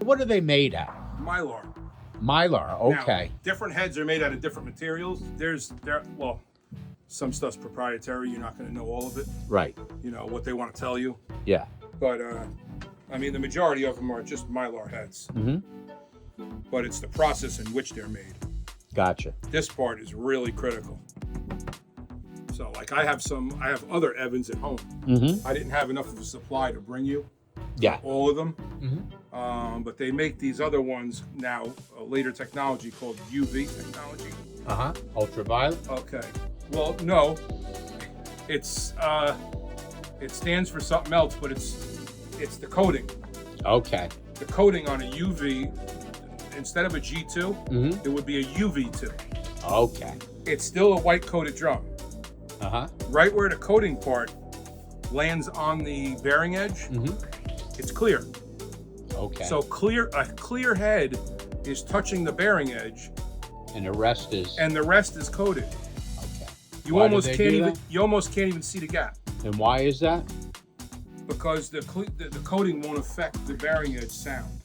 what are they made out? Mylar. Mylar, okay. Now, different heads are made out of different materials. Well, some stuff's proprietary. You're not going to know all of it. Right. You know, what they want to tell you. Yeah. But, I mean, the majority of them are just Mylar heads. Mm-hmm. But it's the process in which they're made. Gotcha. This part is really critical. So, like, I have other Evans at home. Mm-hmm. I didn't have enough of a supply to bring you. Yeah. All of them. Mm-hmm. But they make these other ones now, a later technology called UV technology. Uh-huh. Ultraviolet? Okay. Well, no. It's it stands for something else, but it's the coating. Okay. The coating on a UV, instead of a G2, it would be a UV2. Okay. It's still a white coated drum. Uh-huh. Right where the coating part lands on the bearing edge, it's clear. Okay. So a clear head is touching the bearing edge, and the rest is coated. okay. You almost can't even see the gap. And why is that? Because the coating won't affect the bearing edge sound.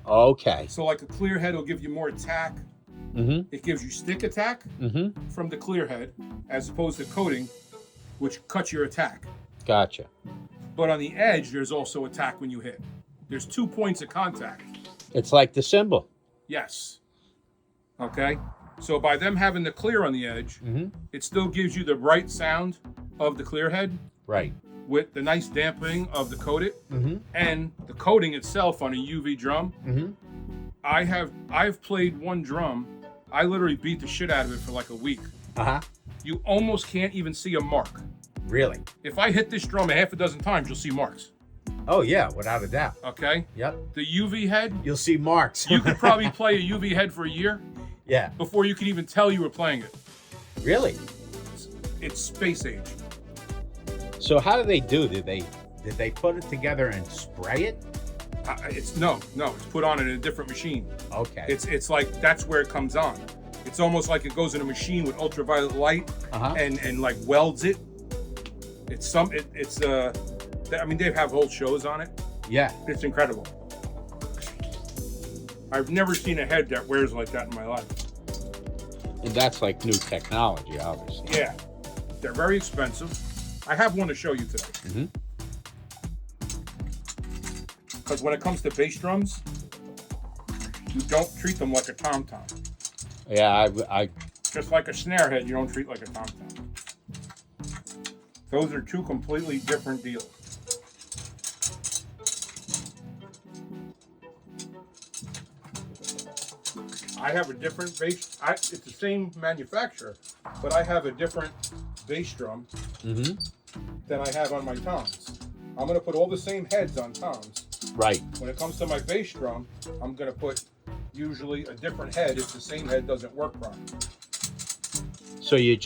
Okay. So like a clear head will give you more attack. It gives you stick attack from the clear head, as opposed to coating, which cuts your attack. Gotcha. But on the edge, there's also attack when you hit. There's 2 points of contact. It's like the cymbal. Yes. Okay. So by them having the clear on the edge, it still gives you the bright sound of the clear head. Right. With the nice dampening of the coated and the coating itself on a UV drum. I've played one drum. I literally beat the shit out of it for like a week. You almost can't even see a mark. Really? If I hit this drum a half a dozen times, you'll see marks. Oh yeah, without a doubt. Okay? Yep. The UV head, You'll see marks. you could probably play a UV head for a year Yeah. before you could even tell you were playing it. Really? It's space age. So how do they do? Did they put it together and spray it? It's no, it's put on in a different machine. Okay. It's like that's where it comes on. It's almost like it goes in a machine with ultraviolet light and like welds it. I mean, they have whole shows on it. Yeah. It's incredible. I've never seen a head that wears like that in my life. And that's like new technology, obviously. Yeah. They're very expensive. I have one to show you today. Because when it comes to bass drums, you don't treat them like a tom-tom. Yeah, I Just like a snare head, you don't treat like a tom-tom. Those are two completely different deals. I have a different bass. It's the same manufacturer, but I have a different bass drum than I have on my toms. I'm going to put all the same heads on toms. right. When it comes to my bass drum, I'm going to put usually a different head if the same head doesn't work properly. So you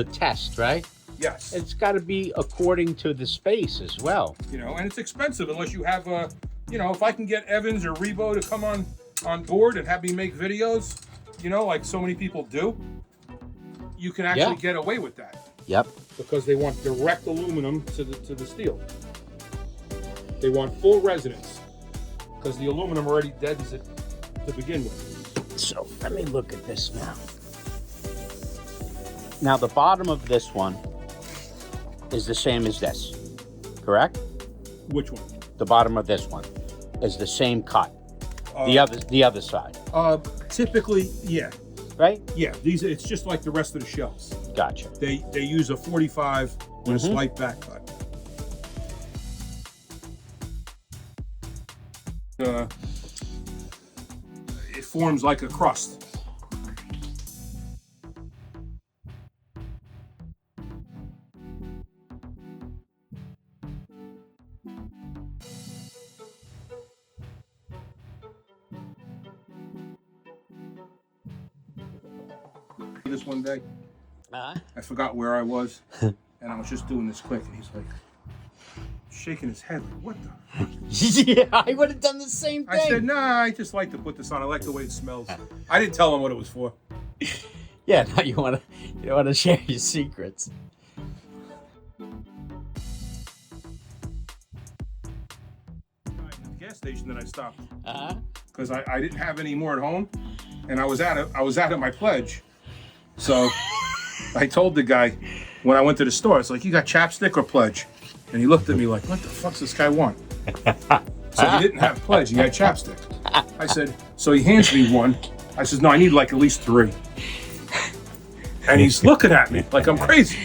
test, right? Yes. It's got to be according to the space as well. You know, and it's expensive unless you have a, you know, if I can get Evans or Rebo to come on board and have me make videos, you know, like so many people do, you can actually get away with that. Yep. Because they want direct aluminum to the steel. They want full resonance because the aluminum already deadens it to begin with. So let me look at this now. Now the bottom of this one is the same as this, correct? Which one? The bottom of this one is the same cut. The other side. Typically, yeah. Right? Yeah, it's just like the rest of the shells. Gotcha. They use a 45 with a slight back cut. It forms like a crust. This one day, I forgot where I was, and I was just doing this quick, and he's like shaking his head like, "What the?" Yeah, I would have done the same thing. I said, "Nah, I just like to put this on. I like the way it smells." I didn't tell him what it was for. Yeah, now you want to share your secrets. The gas station that I stopped. because I didn't have any more at home, and I was out of my pledge. So I told the guy when I went to the store, it's like, you got chapstick or pledge? And he looked at me like, what the fuck's this guy want? So he didn't have pledge, he had chapstick. I said, so he hands me one. I says, no, I need like at least 3. And he's looking at me like I'm crazy.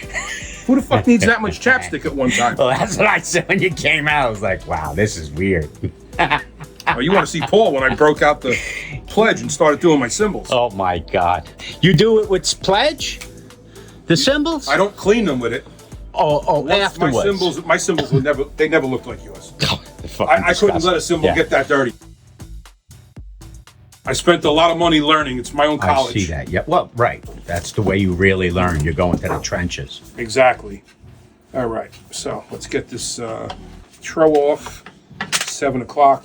Who the fuck needs that much chapstick at one time? Well, that's what I said when you came out. I was like, wow, this is weird. Oh, you want to see Paul when I broke out the pledge and started doing my symbols. Oh my God. You do it with pledge? The symbols? I don't clean them with it. Oh, afterwards. My symbols would never looked like yours. Fucking I couldn't disgusting. let a symbol Yeah. get that dirty. I spent a lot of money learning. It's my own college. I see that. Yeah. Well, right. That's the way you really learn. You're going to the trenches. Exactly. All right. So let's get this throw off. 7 o'clock.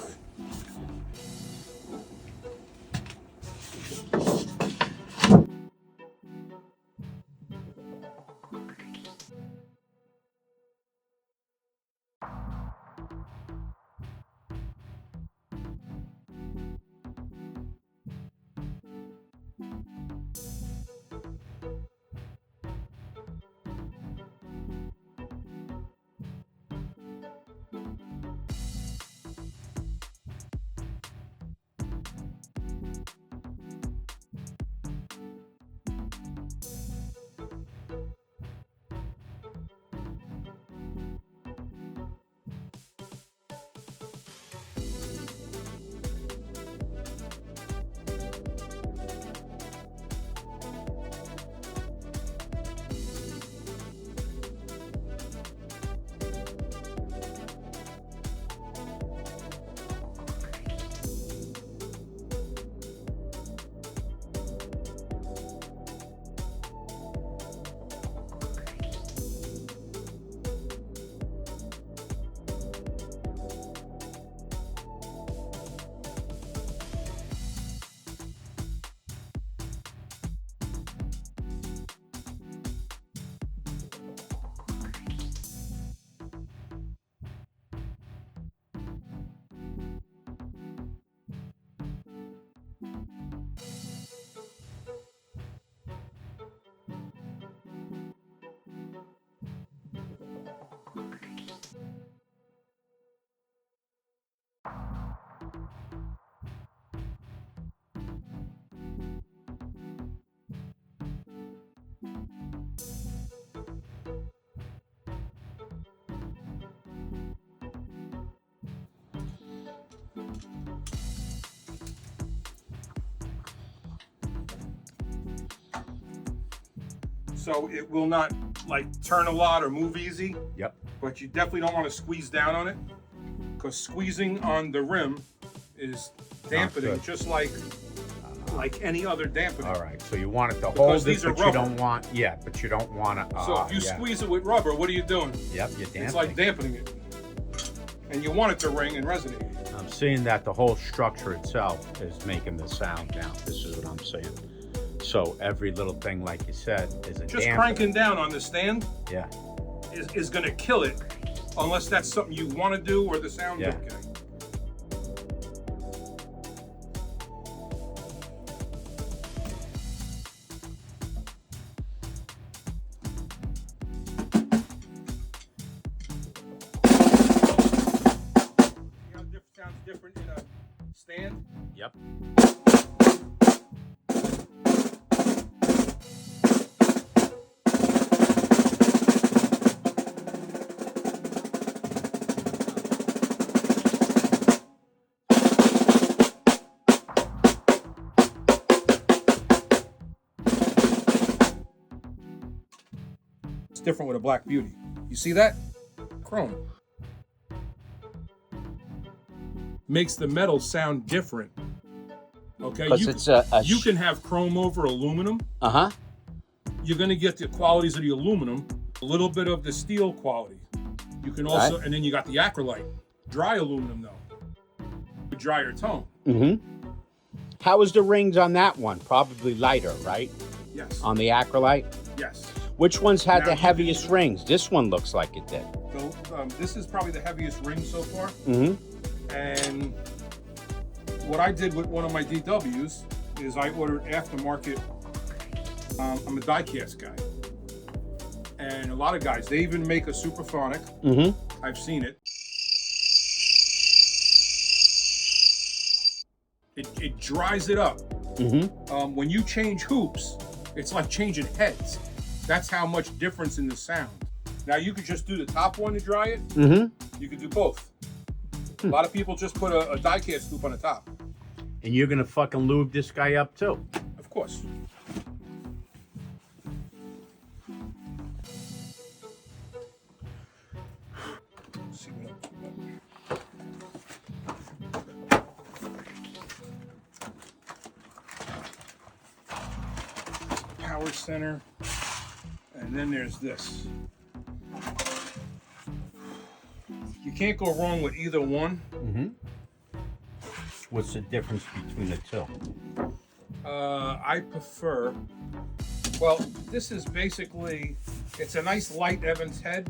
So it will not like turn a lot or move easy. Yep. But you definitely don't want to squeeze down on it, because squeezing on the rim is dampening, good. just like any other dampening. All right. So you want it to Because hold it, these are but you rubber. don't want. Yeah, but you don't want to. So if you squeeze it with rubber, what are you doing? Yep, you're damping. It's like dampening it, and you want it to ring and resonate. I'm seeing that the whole structure itself is making the sound now. This is what I'm saying. So every little thing, like you said, is a Just dampener. cranking down on the stand Yeah. is going to kill it, unless that's something you want to do or the sound's Yeah. okay. See how it sounds different in a stand? Yep. It's different with a Black Beauty. You see that? Chrome. Makes the metal sound different. Okay? Because it's a You can have chrome over aluminum. Uh-huh. You're going to get the qualities of the aluminum, a little bit of the steel quality. You can also, Right. and then you got the acrylite. Dry aluminum, though. A drier tone. Mm-hmm. How was the rings on that one? Probably lighter, right? Yes. On the acrylite? Yes. Which ones had Now the you heaviest rings? This one looks like it did. So, this is probably the heaviest ring so far. Mm-hmm. And what I did with one of my DWs is I ordered aftermarket. I'm a die-cast guy. And a lot of guys, they even make a superphonic. I've seen it. It dries it up. When you change hoops, it's like changing heads. That's how much difference in the sound. Now you could just do the top one to dry it. You could do both. A lot of people just put a die-cast hoop on the top. And you're gonna fucking lube this guy up too. Of course. Let's see what power center, and then there's this. You can't go wrong with either one. What's the difference between the two? I prefer, well, this is basically, it's a nice light Evans head,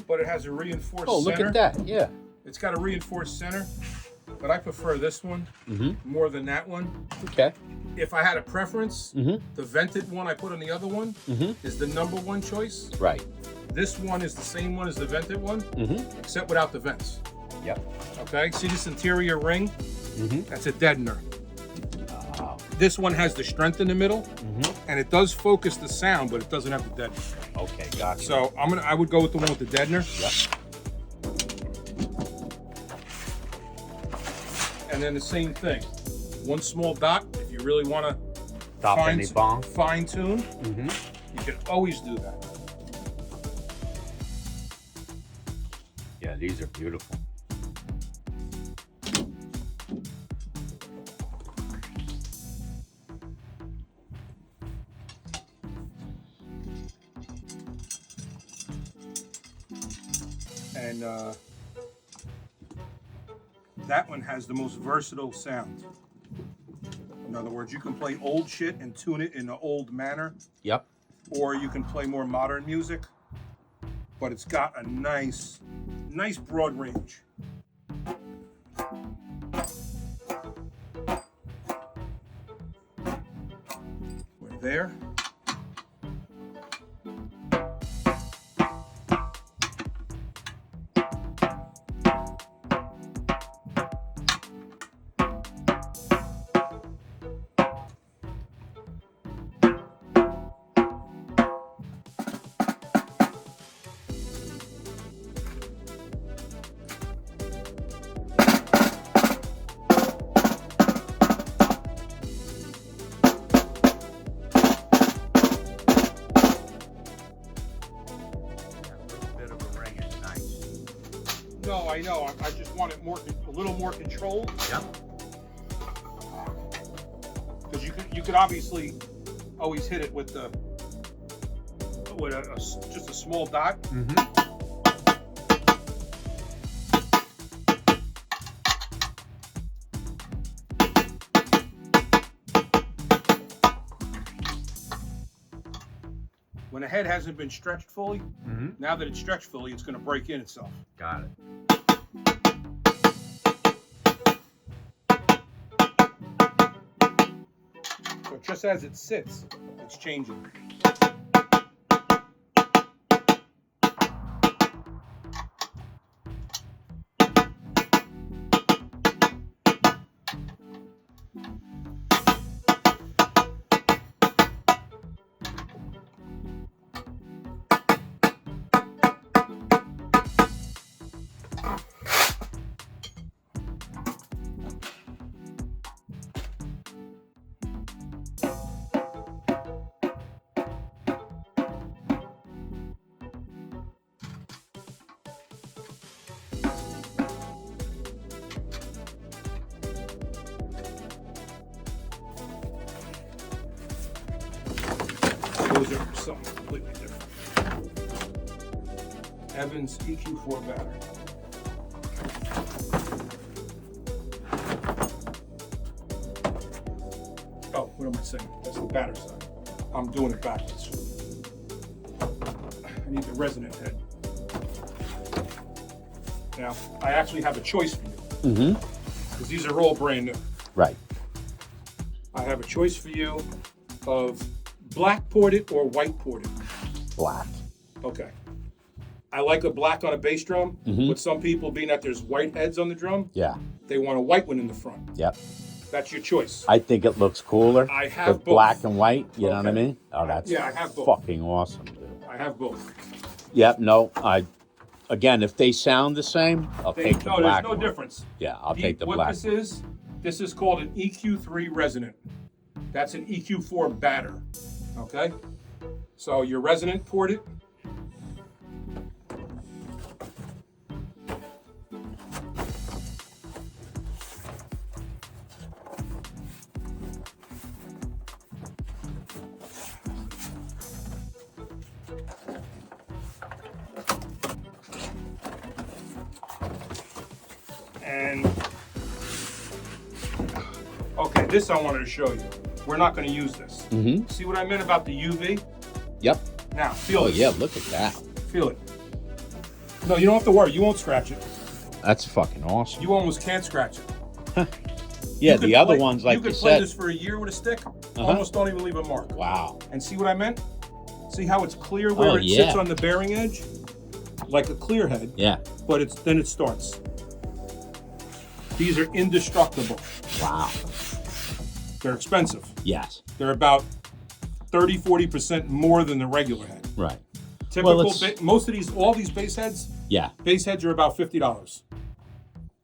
but it has a reinforced center. Oh, look at that, yeah. It's got a reinforced center, but I prefer this one more than that one. Okay. If I had a preference, the vented one I put on the other one is the #1 choice. Right. This one is the same one as the vented one, except without the vents. Yep. Okay, see this interior ring? That's a deadener. This one has the strength in the middle, and it does focus the sound, but it doesn't have the deadener. Okay, gotcha. So I would go with the one with the deadener. Yep. And then the same thing. One small dot, if you really want to fine tune, you can always do that. Yeah, these are beautiful. And that one has the most versatile sound. In other words, you can play old shit and tune it in the old manner. Yep. Or you can play more modern music, but it's got a nice broad range. We're there. No, I know. I just want it a little more controlled. Yep. Because you could obviously always hit it with just a small dot. When the head hasn't been stretched fully, now that it's stretched fully, it's going to break in itself. Got it. But just as it sits, it's changing. Those are something completely different. Evans EQ4 battery. Oh, what am I saying? That's the battery side. I'm doing it backwards. I need the resonant head. Now, I actually have a choice for you. Because these are all brand new. Right. I have a choice for you of black ported or white ported. Black. Okay. I like a black on a bass drum, but some people, being that there's white heads on the drum, Yeah. they want a white one in the front. Yep. That's your choice. I think it looks cooler. I have with both. black and white. You know what I Okay. mean? Oh, that's Yeah, I have both. fucking awesome, dude. I have both. Yep. No. Again, if they sound the same, I'll take the No, black. there's no one. difference. Yeah, I'll take the black. What this is called an EQ3 resonant. That's an EQ4 batter. Okay? So your resonant ported. And okay, this I wanted to show you. We're not going to use this. See what I meant about the UV? Yep. Now, feel Oh it. yeah, look at that. Feel it. No, you don't have to worry. You won't scratch it. That's fucking awesome. You almost can't scratch it. Yeah, the other ones, like you could you play said. this for a year with a stick. Almost don't even leave a mark. Wow. And see what I meant? See how it's clear where it yeah. sits on the bearing edge, like a clear head. Yeah. But then it starts. These are indestructible. Wow. They're expensive. Yes. They're about 30-40% more than the regular head. Right. Typical, most of all these bass heads, Yeah. bass heads are about $50.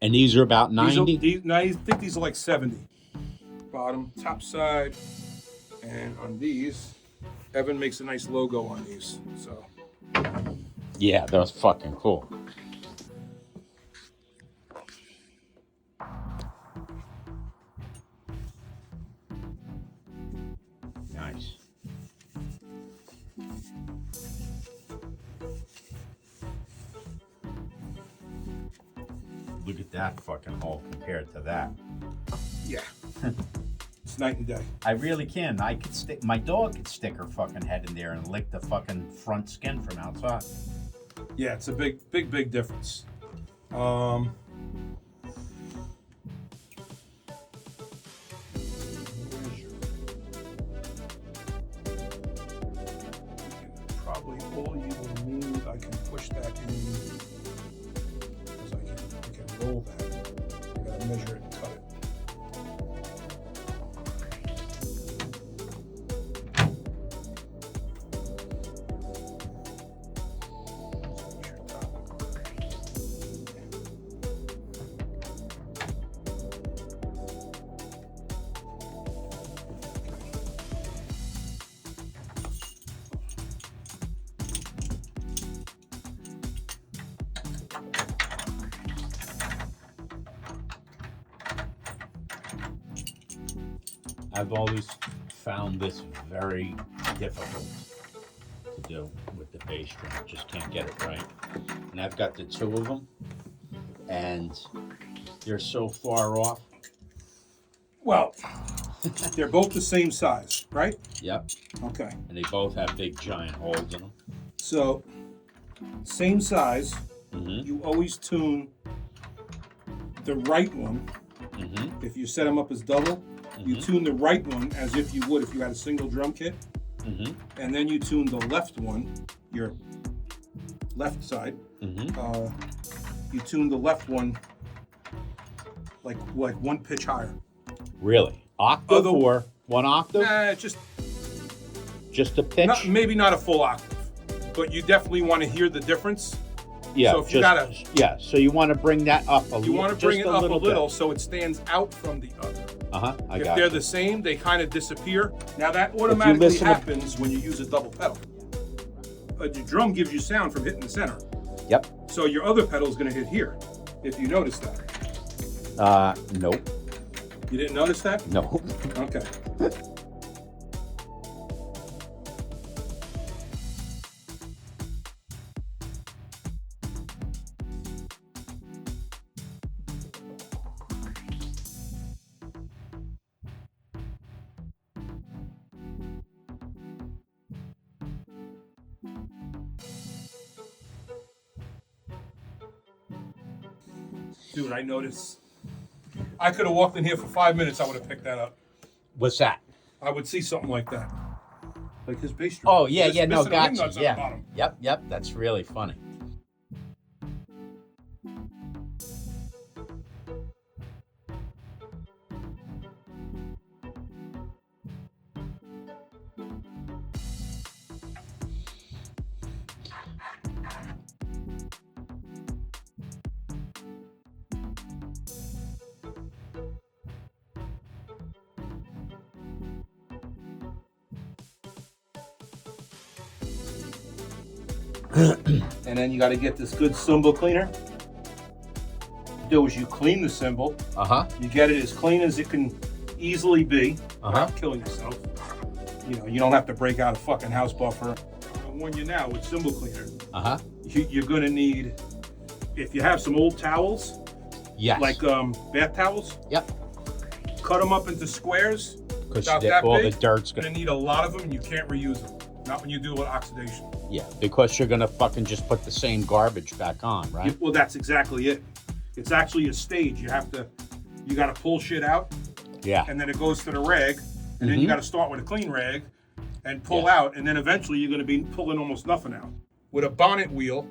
And these are about 90? I think these are like 70. Bottom, top side, and on these, Evan makes a nice logo on these. So Yeah, that was fucking cool. Nice. Look at that fucking hole compared to that. yeah, it's night and day. I really can. I could stick. My dog could stick her fucking head in there and lick the fucking front skin from outside. Yeah, it's a big difference. Probably all you will need. I can push that in because I can roll that. I gotta measure it and cut it. I've always found this very difficult to do with the bass drum. Just can't get it right. And I've got the two of them, and they're so far off. Well, they're both the same size, right? Yep. Okay. And they both have big giant holes in them. So, same size. You always tune the right one. If you set them up as double, you tune the right one as if you would if you had a single drum kit. And then you tune the left one, your left side. You tune the left one like one pitch higher. Really? Octave or one octave? Nah, Just a pitch? maybe not a full octave, but you definitely want to hear the difference. Yeah. So if you gotta, so you want to bring that up a little. you want to bring it up a little bit. so it stands out from the other. I If got they're it. the same, they kind of disappear. Now that automatically happens when you use a double pedal. The drum gives you sound from hitting the center. Yep. So your other pedal is going to hit here, if you notice that. Nope. You didn't notice that? No. Okay. Dude, I notice I could have walked in here for 5 minutes. I would have picked that up. What's that? I would see something like that, like his bass drum. Oh yeah, It's yeah, no, missing a wing gotcha. nuts on the Yeah, bottom. yep. That's really funny. And then you got to get this good cymbal cleaner. Do is you clean the cymbal. You get it as clean as it can easily be. Without killing yourself. You know, you don't have to break out a fucking house buffer. I warn you now, with cymbal cleaner, you're gonna need, if you have some old towels, Yes. like bath towels. Yep. Cut them up into squares. Because About that all big, the dirt's You're gonna. gonna need a lot of them, and you can't reuse them. Not when you do with oxidation. Yeah, because you're gonna fucking just put the same garbage back on, right? Well, that's exactly it. It's actually a stage. You gotta pull shit out, Yeah. and then it goes to the rag, and then you gotta start with a clean rag and pull out, and then eventually you're gonna be pulling almost nothing out. With a bonnet wheel,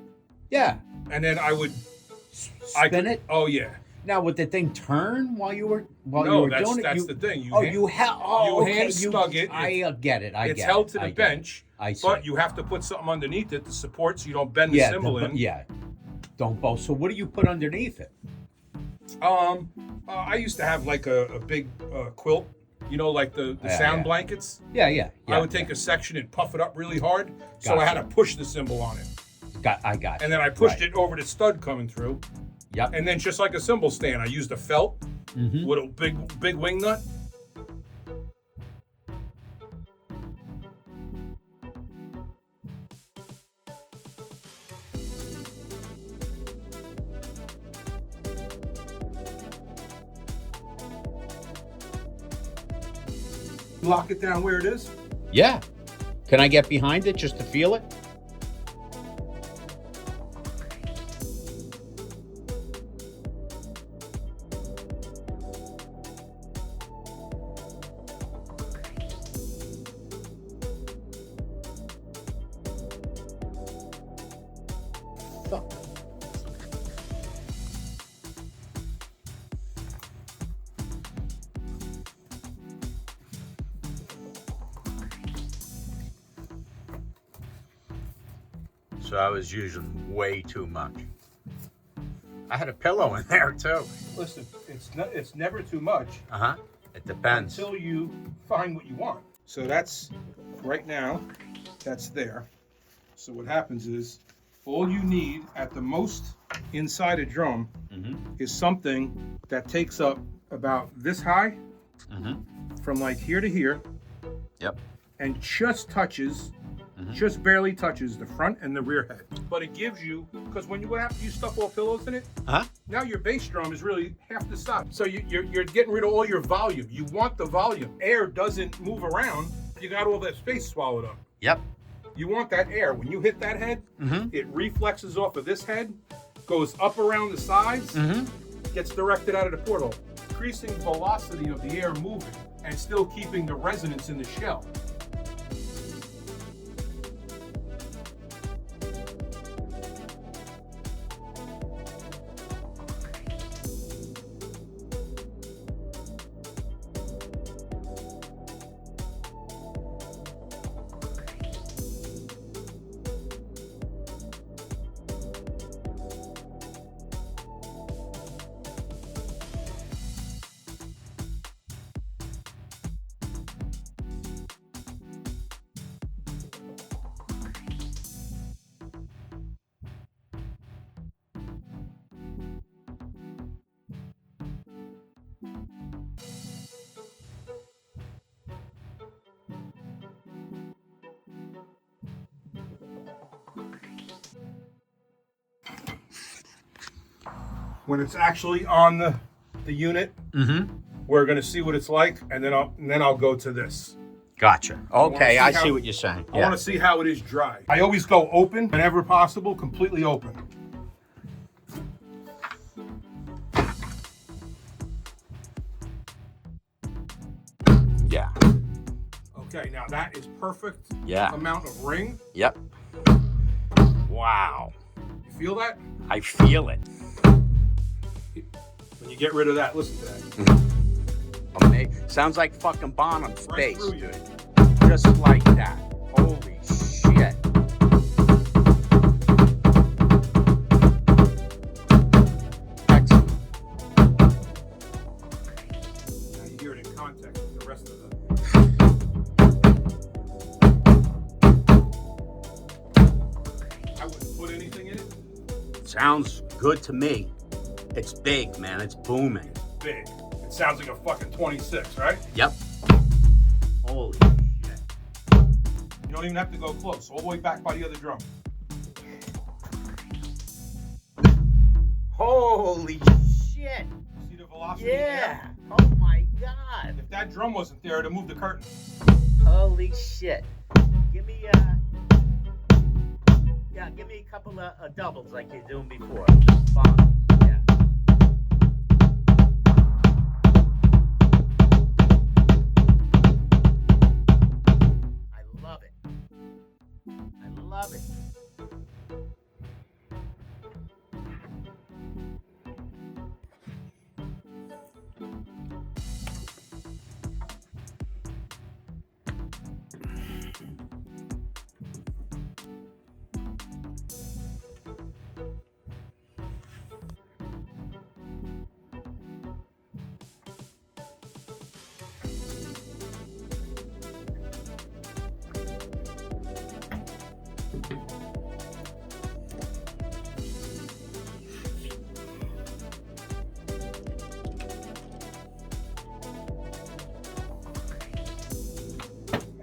Yeah. and then I would Spin it. Oh yeah. Now, would the thing turn while you were doing it? That's the thing. You hand snug it. I get it. It's held to the bench, I see. but you have to put something underneath it to support so you don't bend the cymbal in. Yeah. Don't both. So what do you put underneath it? I used to have like a big quilt, you know, like the sound blankets. Yeah. I would take a section and puff it up really hard, so I had to push the cymbal on it. I got it. And then I pushed it over the stud coming through. Yep. And then just like a cymbal stand, I used a felt with a big wing nut. Lock it down where it is. Yeah. Can I get behind it just to feel it? Fuck. So I was using way too much. I had a pillow in there too. Listen, it's never too much It depends. until you find what you want. So that's right now, that's there. So what happens is all you need at the most inside a drum is something that takes up about this high from like here to here. Yep. And just touches, just barely touches the front and the rear head. But it gives you, because when you have to stuff all pillows in it, now your bass drum is really half the size. So you're getting rid of all your volume. You want the volume. Air doesn't move around. You got all that space swallowed up. Yep. You want that air. When you hit that head, it reflexes off of this head, goes up around the sides, gets directed out of the porthole, increasing velocity of the air moving and still keeping the resonance in the shell. When it's actually on the unit, we're gonna see what it's like, and then I'll go to this. Gotcha. Okay, I see see how- what you're saying. I want to see how it is dry. I always go open whenever possible, completely open. Okay, now that is perfect Yeah. amount of ring. Yep. Wow. You feel that? I feel it. When you get rid of that, listen to that. Sounds like fucking Bonham Right Space, through you. dude. Just like that. Holy shit. Excellent. Now you hear it in context with the rest of the. I wouldn't put anything in it. Sounds good to me. It's big, man. It's booming. Big. It sounds like a fucking 26, right? Yep. Holy shit. You don't even have to go close. All the way back by the other drum. Holy shit. See the velocity? Yeah. There? Oh my god. If that drum wasn't there, it'd have moved the curtain. Holy shit. Give me give me a couple of doubles like you're doing before. Fine. Yeah. I love it. I love it.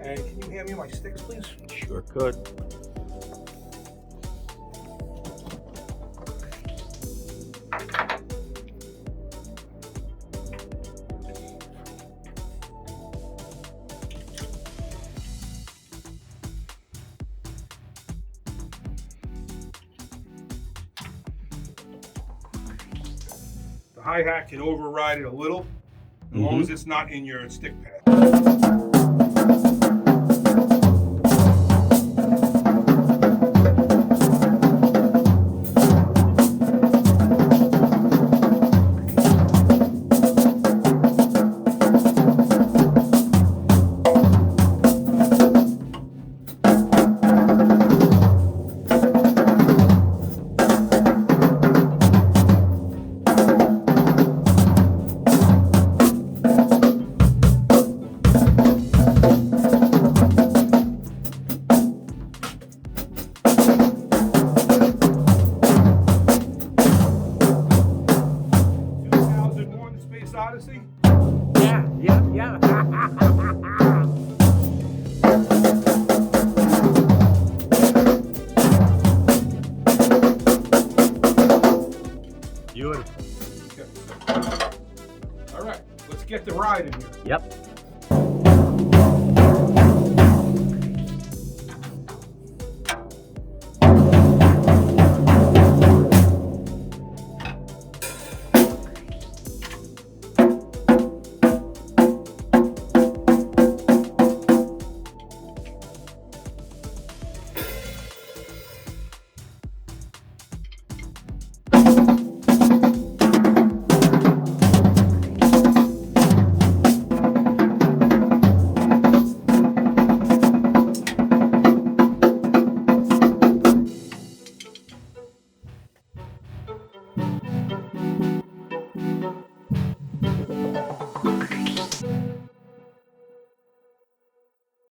And can you hand me my sticks, please? Sure could. The hi-hat can override it a little, as long as it's not in your stick pad. Odyssey? Yeah. Beautiful. Okay. All right, let's get the ride in here. Yep.